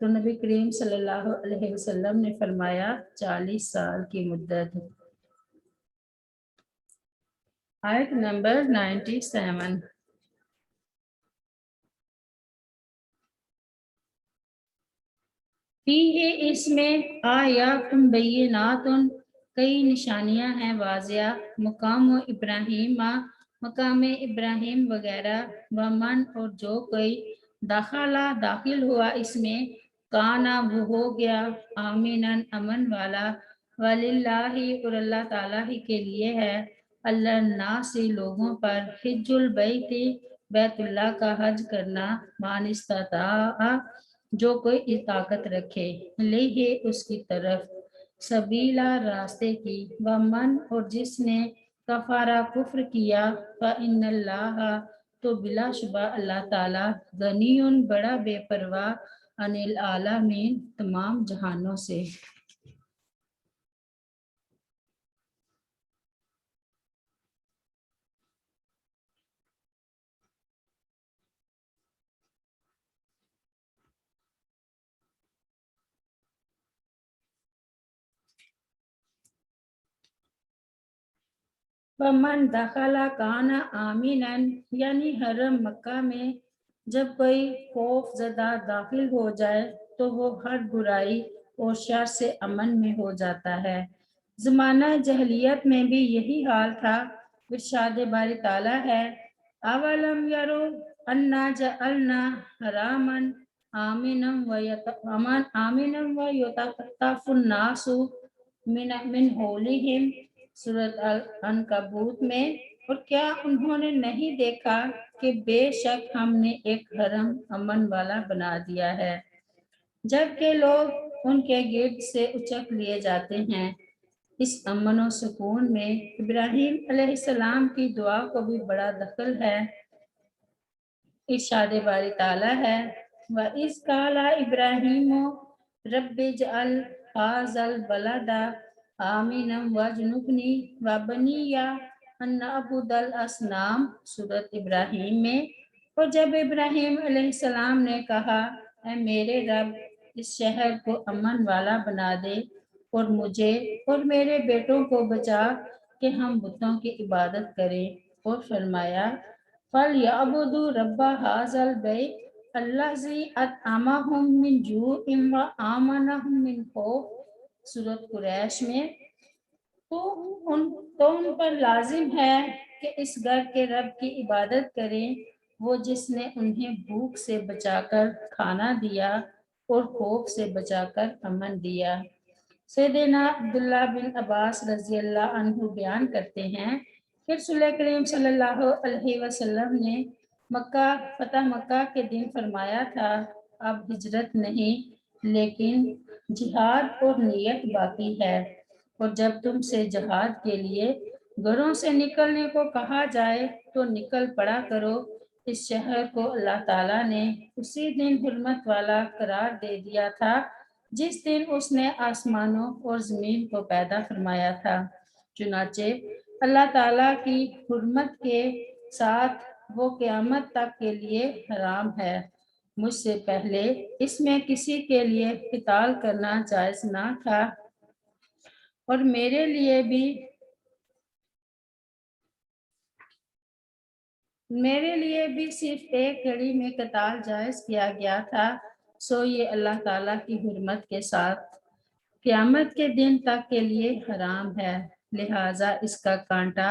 تو نبی کریم صلی اللہ علیہ وسلم نے فرمایا 40 سال کی مدت۔ آیت نمبر 97۔ اس میں آیاتن بیناتن، کئی نشانیاں ہیں واضح، مقام مقام ابراہیم وغیرہ، ومن اور جو کوئی داخل ہوا اس میں، کانا وہ ہو گیا، آمینن امن والا، وللہ اور اللہ تعالیٰ ہی کے لیے ہے، اللہ الناس لوگوں پر، حج البیت بیت اللہ کا حج کرنا، من استطاع جو کوئی طاقت رکھے، لے اس کی طرف، سبیلا راستے کی، ومن اور جس نے کفارہ کفر کیا، فإن اللہ تو بلا شبہ اللہ تعالیٰ، غنی بڑا بے پرواہ، عن العالمین تمام جہانوں سے۔ ومن دخل کان آمینن، یعنی حرم مکہ میں جب کوئی خوف زدہ داخل ہو جائے تو وہ ہر برائی اور شر سے امن میں ہو جاتا ہے۔ زمانہ جہلیت میں بھی یہی حال تھا۔ ارشاد باری تعالیٰ ہے، اولم یرو انا جعلنا حراما آمنا ویتخطف الناس من حولہم، سورۃ العنکبوت میں، اور کیا انہوں نے نہیں دیکھا کہ بے شک ہم نے ایک حرم امن والا بنا دیا ہے، جبکہ لوگ ان کے گرد سے اچک لیے جاتے ہیں۔ اس امن و سکون میں ابراہیم علیہ السلام کی دعا کو بھی بڑا دخل ہے۔ ارشاد باری تعالیٰ ہے، وَإِذْ قَالَ إِبْرَاهِيمُ رَبِّ اجْعَلْ هَٰذَا الْبَلَدَ آمِنًا وَاجْنُبْنِي وَبَنِيَّ أَن نَّعْبُدَ الْأَصْنَامَ، سورۃ ابراہیم میں۔ اور جب ابراہیم علیہ السلام نے کہا، اے میرے رب، اس شہر کو امن والا بنا دے اور مجھے اور میرے بیٹوں کو بچا کہ ہم بتوں کی عبادت کریں، اور فرمایا، فَلْيَعْبُدُوا رَبَّ هَٰذَا الْبَيْتِ الَّذِي أَطْعَمَهُم مِّن جُوعٍ وَآمَنَهُم مِّن خَوْفٍ، سورۃ قریش میں۔ تو ان پر لازم ہے کہ اس گھر کے رب کی عبادت کریں، وہ جس نے انہیں بھوک سے بچا کر کھانا دیا اور خوف سے بچا کر امن دیا۔ سیدنا عبداللہ بن عباس رضی اللہ عنہ بیان کرتے ہیں کہ رسول کریم صلی اللہ علیہ وسلم نے فتح مکہ کے دن فرمایا تھا، اب ہجرت نہیں لیکن جہاد اور نیت باقی ہے، اور جب تم سے جہاد کے لیے گھروں سے نکلنے کو کہا جائے تو نکل پڑا کرو۔ اس شہر کو اللہ تعالیٰ نے اسی دن حرمت والا قرار دے دیا تھا جس دن اس نے آسمانوں اور زمین کو پیدا فرمایا تھا، چنانچہ اللہ تعالیٰ کی حرمت کے ساتھ وہ قیامت تک کے لیے حرام ہے۔ مجھ سے پہلے اس میں کسی کے لیے قتال کرنا جائز نہ تھا، اور میرے لیے بھی صرف ایک گھڑی میں قتال جائز کیا گیا تھا، سو یہ اللہ تعالیٰ کی حرمت کے ساتھ قیامت کے دن تک کے لیے حرام ہے، لہٰذا اس کا کانٹا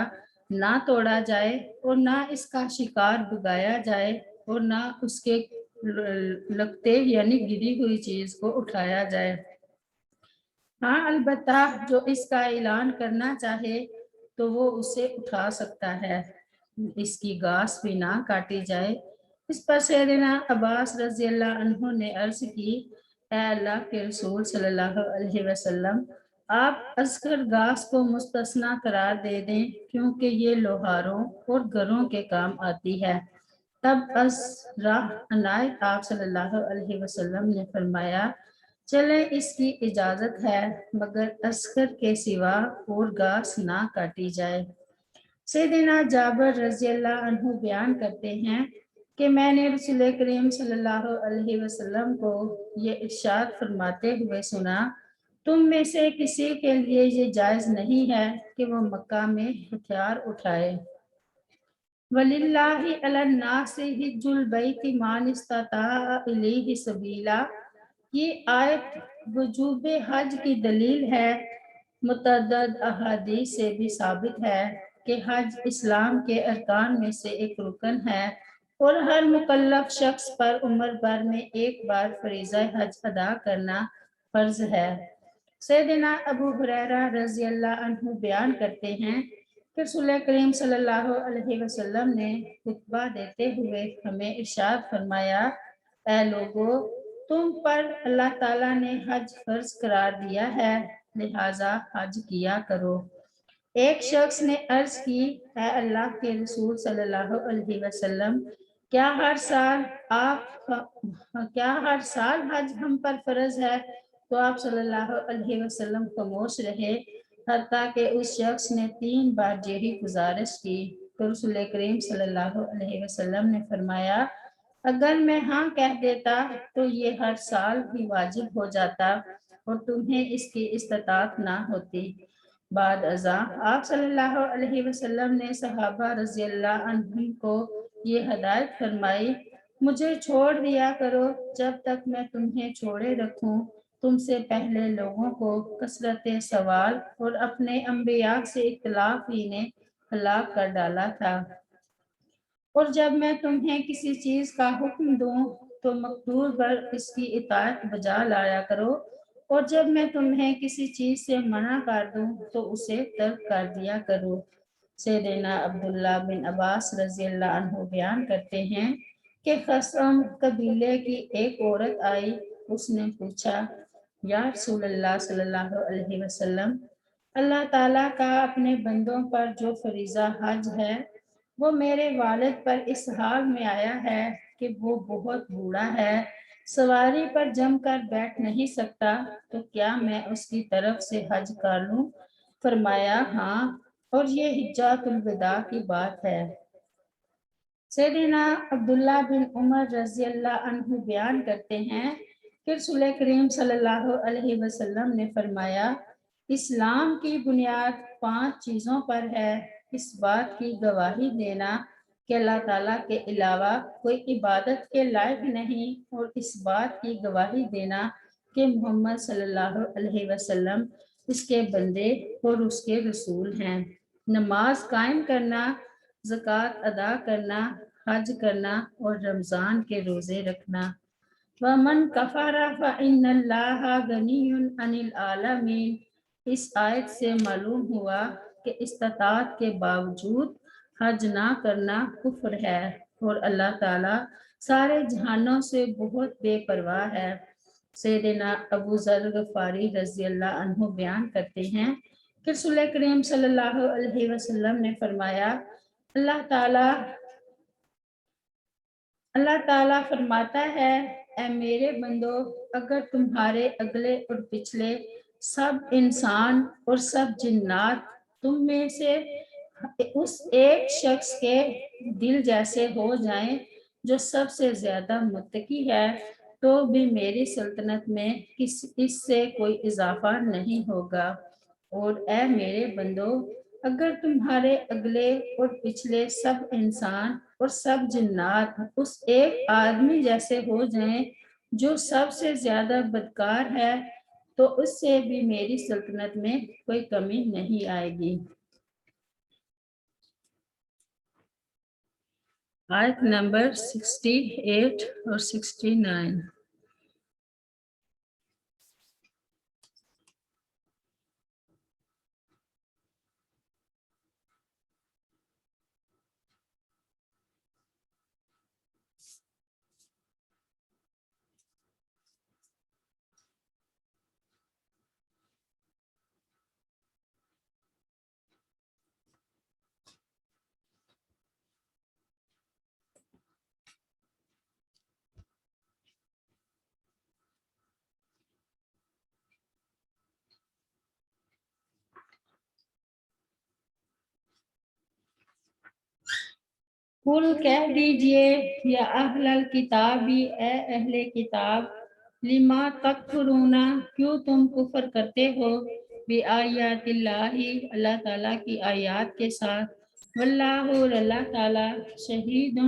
نہ توڑا جائے اور نہ اس کا شکار بگایا جائے اور نہ اس کے لگتے یعنی گری ہوئی چیز کو اٹھایا جائے۔ ہاں البتہ جو اس کا اعلان کرنا چاہے تو وہ اسے اٹھا سکتا ہے، اس کی گھاس بھی نہ کاٹی جائے۔ اس پر سیدنا عباس رضی اللہ عنہ نے عرض کی، اے اللہ کے رسول صلی اللہ علیہ وسلم، آپ اصغر گھاس کو مستثنیٰ قرار دے دیں کیونکہ یہ لوہاروں اور گھروں کے کام آتی ہے۔ تب از راہ عنایت آپ صلی اللہ علیہ وسلم نے فرمایا، چلیں اس کی اجازت ہے مگر اصغر کے سوا اور گھاس نہ کاٹی جائے۔ سیدنا جابر رضی اللہ عنہ بیان کرتے ہیں کہ میں نے رسول کریم صلی اللہ علیہ وسلم کو یہ ارشاد فرماتے ہوئے سنا، تم میں سے کسی کے لیے یہ جائز نہیں ہے کہ وہ مکہ میں ہتھیار اٹھائے۔ وَلِلَّهِ عَلَى النَّاسِ حِجُّ الْبَيْتِ مَنِ اسْتَطَاعَ إِلَيْهِ سَبِيلًا، یہ آیت وجوب حج کی دلیل ہے۔ متعدد احادیث سے بھی ثابت ہے کہ حج اسلام کے ارکان میں سے ایک رکن ہے اور ہر مکلف شخص پر عمر بھر میں ایک بار فریضہ حج ادا کرنا فرض ہے۔ سیدنا ابو ہریرہ رضی اللہ عنہ بیان کرتے ہیں کہ رسول کریم صلی اللہ علیہ وسلم نے خطبہ دیتے ہوئے ہمیں ارشاد فرمایا، اے لوگو، تم پر اللہ تعالیٰ نے حج فرض قرار دیا ہے، لہٰذا حج کیا کرو۔ ایک شخص نے عرض کی، اے اللہ کے رسول صلی اللہ علیہ وسلم، کیا ہر سال حج ہم پر فرض ہے؟ تو آپ صلی اللہ علیہ وسلم خاموش رہے، حتیٰ کہ اس شخص نے 3 بار یہی گزارش کی تو رسول کریم صلی اللہ علیہ وسلم نے فرمایا، اگر میں ہاں کہہ دیتا تو یہ ہر سال بھی واجب ہو جاتا اور تمہیں اس کی استطاعت نہ ہوتی۔ بعد ازاں آپ صلی اللہ علیہ وسلم نے صحابہ رضی اللہ عنہم کو یہ ہدایت فرمائی، مجھے چھوڑ دیا کرو جب تک میں تمہیں چھوڑے رکھوں۔ تم سے پہلے لوگوں کو کثرت سوال اور اپنے انبیاء سے اختلاف ہی نے ہلاک کر ڈالا تھا، اور جب میں تمہیں کسی چیز کا حکم دوں تو مقدور پر اس کی اطاعت بجا لایا کرو، اور جب میں تمہیں کسی چیز سے منع کر دوں تو اسے ترک کر دیا کرو۔ سیدنا عبداللہ بن عباس رضی اللہ عنہ بیان کرتے ہیں کہ خثعم قبیلے کی ایک عورت آئی، اس نے پوچھا، یا رسول اللہ صلی اللہ علیہ وسلم، اللہ تعالیٰ کا اپنے بندوں پر جو فریضہ حج ہے وہ میرے والد پر اس حال میں آیا ہے کہ وہ بہت بوڑھا ہے، سواری پر جم کر بیٹھ نہیں سکتا، تو کیا میں اس کی طرف سے حج کر لوں؟ فرمایا، ہاں، اور یہ حجۃ الوداع کی بات ہے۔ سیدنا عبداللہ بن عمر رضی اللہ عنہ بیان کرتے ہیں کہ رسول کریم صلی اللہ علیہ وسلم نے فرمایا، اسلام کی بنیاد 5 چیزوں پر ہے، اس بات کی گواہی دینا کہ اللہ تعالیٰ کے علاوہ کوئی عبادت کے لائق نہیں، اور اس بات کی گواہی دینا کہ محمد صلی اللہ علیہ وسلم اس کے بندے اور اس کے رسول ہیں، نماز قائم کرنا، زکوٰۃ ادا کرنا، حج کرنا اور رمضان کے روزے رکھنا۔ وَمَنْ كَفَرَ فَإِنَّ اللَّهَ غَنِيٌّ عَنِ الْعَالَمِينَ، اس آیت سے معلوم ہوا کہ استطاعت کے باوجود حج نہ کرنا کفر ہے، اور اللہ تعالیٰ سارے جہانوں سے بہت بے پرواہ ہے۔ سیدنا ابو ذر غفاری رضی اللہ عنہ بیان کرتے ہیں کہ رسول کریم صلی اللہ علیہ وسلم نے فرمایا، اللہ تعالیٰ فرماتا ہے، اے میرے بندو، اگر تمہارے اگلے اور پچھلے سب انسان اور سب جنات تم میں سے اس ایک شخص کے دل جیسے ہو جائیں جو سب سے زیادہ متقی ہے، تو بھی میری سلطنت میں اس سے کوئی اضافہ نہیں ہوگا۔ اور اے میرے بندو، اگر تمہارے اگلے اور پچھلے سب انسان اور سب جنات اس ایک آدمی جیسے ہو جائیں جو سب سے زیادہ بدکار ہے، تو اس سے بھی میری سلطنت میں کوئی کمی نہیں آئے گی۔ آیت نمبر 68 اور 69۔ قل کہہ دیجئے یا اہل الکتابی، اے اہل کتاب، لما تکفرون، کیوں تم کفر کرتے ہو، بآیات اللہ، اللہ تعالیٰ کی آیات کے ساتھ، واللہ، اور اللہ تعالیٰ، شہید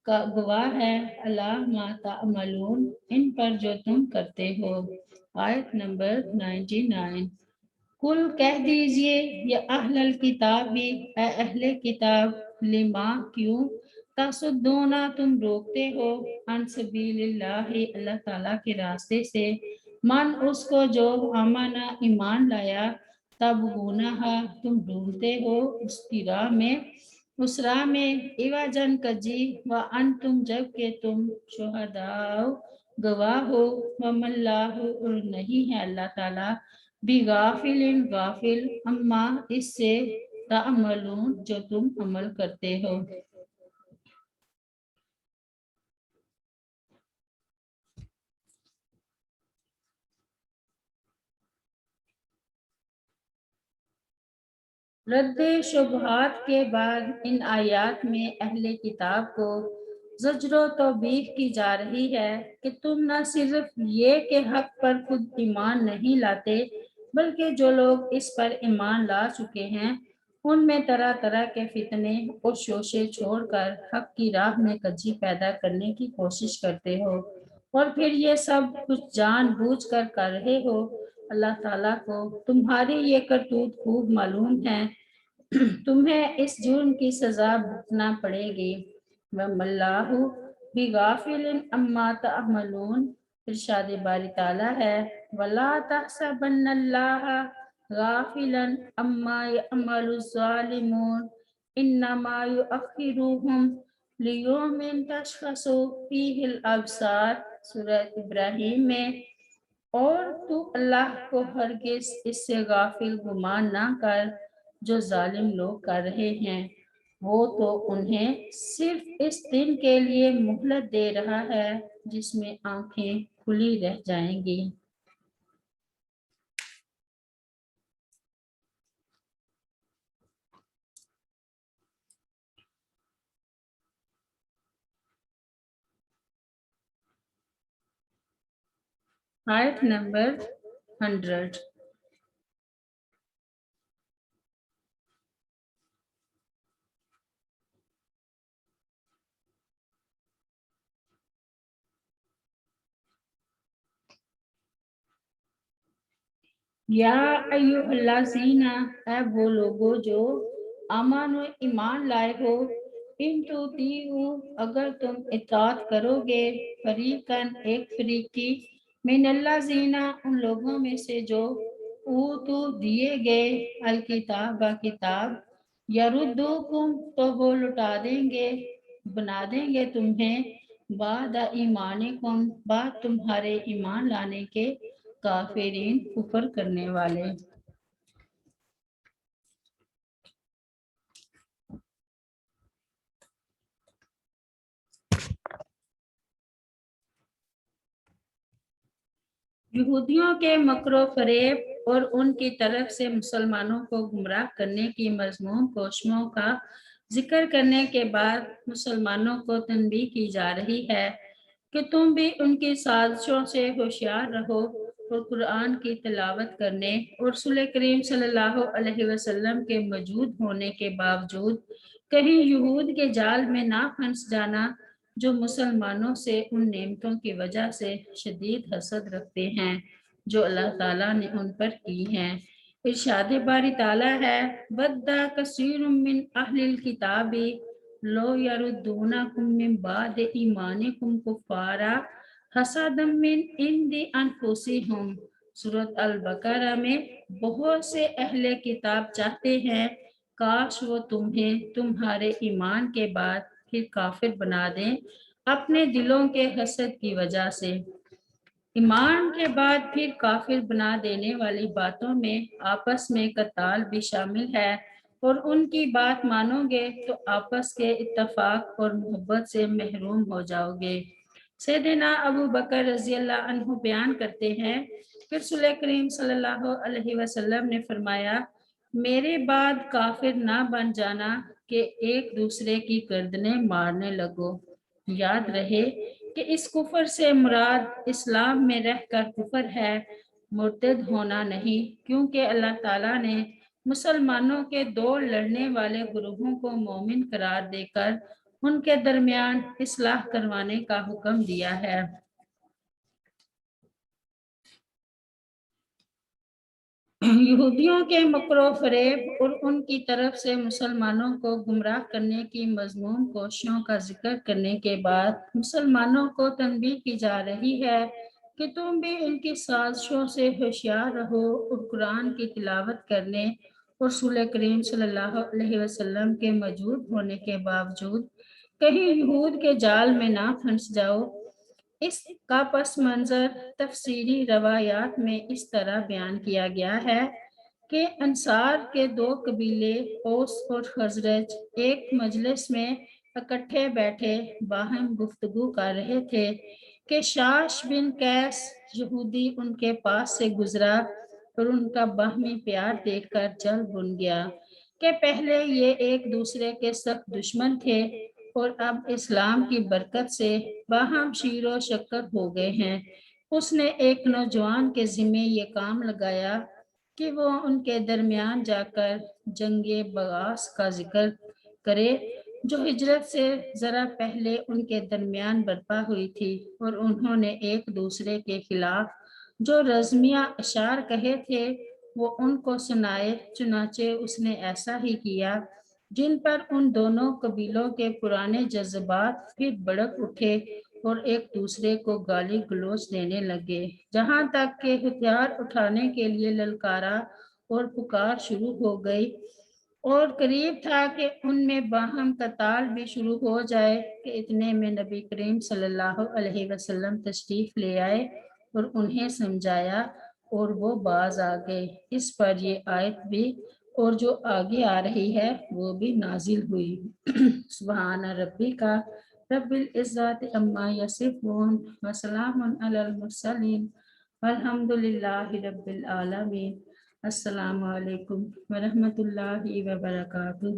کا گواہ ہے، اللہ ما تعملون، ان پر جو تم کرتے ہو۔ آیت نمبر 99۔ کل کہہ دیجئے یا اہل الکتاب، اے اہل کتاب، لما، کیوں، تصدونا، تم روکتے ہو، عن سبیل اللہ، اللہ تعالیٰ کے راستے سے، من، اس کو جو آمنا، ایمان لایا، تبغونہا، تم ڈھونڈتے ہو اس کی راہ میں، اس راہ میں، عوجن کجی، وانتم، جب کہ تم، شہداء، گواہ ہو، وما اللہ، اور نہیں ہے اللہ تعالیٰ، بغافل، غافل، اما، اس سے، تعملون، جو تم عمل کرتے ہو۔ رد شبہات کے بعد ان آیات میں اہل کتاب کو زجر و توبیخ کی جا رہی ہے کہ تم نہ صرف یہ کہ حق پر خود ایمان نہیں لاتے، بلکہ جو لوگ اس پر ایمان لا چکے ہیں ان میں طرح طرح کے فتنے اور شوشے چھوڑ کر حق کی راہ میں کجی پیدا کرنے کی کوشش کرتے ہو، اور پھر یہ سب کچھ جان بوجھ کر رہے ہو۔ اللہ تعالیٰ کو تمہاری یہ کرتوت خوب معلوم ہے، تمہیں اس جرم کی سزا بھگتنا پڑے گی۔ وَمَا اللَّهُ بِغَافِلٍ عَمَّا تَعْمَلُونَ، ارشاد باری تعالیٰ ہے، وَلَا تَحْسَبَنَّ اللَّهَ غَافِلًا عَمَّا يَعْمَلُ الظَّالِمُونَ إِنَّمَا يُؤَخِّرُهُمْ لِيَوْمٍ تَشْخَصُ فِيهِ الْأَبْصَارُ، سورہ ابراہیم میں، اور تو اللہ کو ہرگز اس سے غافل گمان نہ کر جو ظالم لوگ کر رہے ہیں، وہ تو انہیں صرف اس دن کے لیے مہلت دے رہا ہے جس میں آنکھیں کھلی رہ جائیں گی۔ آیت نمبر 100۔ یا ایھا الذین، اے وہ لوگو جو آمنو، ایمان لائے ہو، ان تطیعوا، اگر تم اطاعت کرو گے، فریقاً، ایک فریق کی، من الذین، ان لوگوں میں سے جو اوتو، دیے گئے، الکتاب، کتاب، یردوکم، تو وہ لٹا دیں گے، بنا دیں گے تمہیں، بعد ایمانکم، بعد تمہارے ایمان لانے کے، کافرین، کفر کرنے والے۔ یہودیوں کے مکر و فریب اور ان کی طرف سے مسلمانوں کو گمراہ کرنے کی مذموم کوششوں کا ذکر کرنے کے بعد مسلمانوں کو تنبیہ کی جا رہی ہے کہ تم بھی ان کی سازشوں سے ہوشیار رہو، اور قرآن کی تلاوت کرنے اور رسول کریم صلی اللہ علیہ وسلم کے موجود ہونے کے باوجود کہیں یہود کے جال میں نہ پھنس جانا، جو مسلمانوں سے ان نعمتوں کی وجہ سے شدید حسد رکھتے ہیں جو اللہ تعالیٰ نے ان پر کی ہیں۔ ارشاد باری تعالیٰ ہے، وَدَّ کثیر من اہل الکتاب لو یردونکم من بعد ایمانکم کفارا حسدا من عند انفسہم، سورۃ البقرہ میں، بہت سے اہل کتاب چاہتے ہیں کاش وہ تمہیں تمہارے ایمان کے بعد پھر کافر بنا دیں اپنے دلوں کے حسد کی وجہ سے۔ ایمان کے بعد پھر کافر بنا دینے والی باتوں میں آپس میں قتال بھی شامل ہے، اور ان کی بات مانو گے تو آپس کے اتفاق اور محبت سے محروم ہو جاؤ گے۔ سیدنا ابو بکر رضی اللہ عنہ بیان کرتے ہیں کہ رسول کریم صلی اللہ علیہ وسلم نے فرمایا، میرے بعد کافر نہ بن جانا کہ ایک دوسرے کی گردنیں مارنے لگو۔ یاد رہے کہ اس کفر سے مراد اسلام میں رہ کر کفر ہے، مرتد ہونا نہیں، کیونکہ اللہ تعالیٰ نے مسلمانوں کے دو لڑنے والے گروہوں کو مومن قرار دے کر ان کے درمیان اصلاح کروانے کا حکم دیا ہے۔ یہودیوں کے مکر و فریب اور ان کی طرف سے مسلمانوں کو گمراہ کرنے کی مذموم کوششوں کا ذکر کرنے کے بعد مسلمانوں کو تنبیہ کی جا رہی ہے کہ تم بھی ان کی سازشوں سے ہوشیار رہو اور قرآن کی تلاوت کرنے اور رسول کریم صلی اللہ علیہ وسلم کے موجود ہونے کے باوجود کہیں یہود کے جال میں نہ پھنس جاؤ۔ اس کا پس منظر تفسیری روایات میں اس طرح بیان کیا گیا ہے کہ انصار کے دو قبیلے اوس اور خزرج ایک مجلس میں اکٹھے بیٹھے باہم گفتگو کر رہے تھے کہ شاش بن قیس یہودی ان کے پاس سے گزرا اور ان کا باہمی پیار دیکھ کر جل بن گیا کہ پہلے یہ ایک دوسرے کے سخت دشمن تھے اور اب اسلام کی برکت سے باہم شیر و شکر ہو گئے ہیں۔ اس نے ایک نوجوان کے ذمے یہ کام لگایا کہ وہ ان کے درمیان جا کر جنگ بغاس کا ذکر کرے جو ہجرت سے ذرا پہلے ان کے درمیان برپا ہوئی تھی، اور انہوں نے ایک دوسرے کے خلاف جو رزمیہ اشعار کہے تھے وہ ان کو سنائے، چنانچہ اس نے ایسا ہی کیا، جن پر ان دونوں قبیلوں کے پرانے جذبات پھر بھڑک اٹھے اور ایک دوسرے کو گالی گلوچ دینے لگے، جہاں تک کہ ہتھیار اٹھانے کے لیے للکارا اور پکار شروع ہو گئی، اور قریب تھا کہ ان میں باہم قتال بھی شروع ہو جائے کہ اتنے میں نبی کریم صلی اللہ علیہ وسلم تشریف لے آئے اور انہیں سمجھایا اور وہ باز آ گئے۔ اس پر یہ آیت بھی اور جو آگے آ رہی ہے وہ بھی نازل ہوئی۔ سبحان ربی کا رب العزت عما یصفون وسلام علی المرسلین والحمد للہ رب العالمین۔ السلام علیکم ورحمۃ اللہ وبرکاتہ۔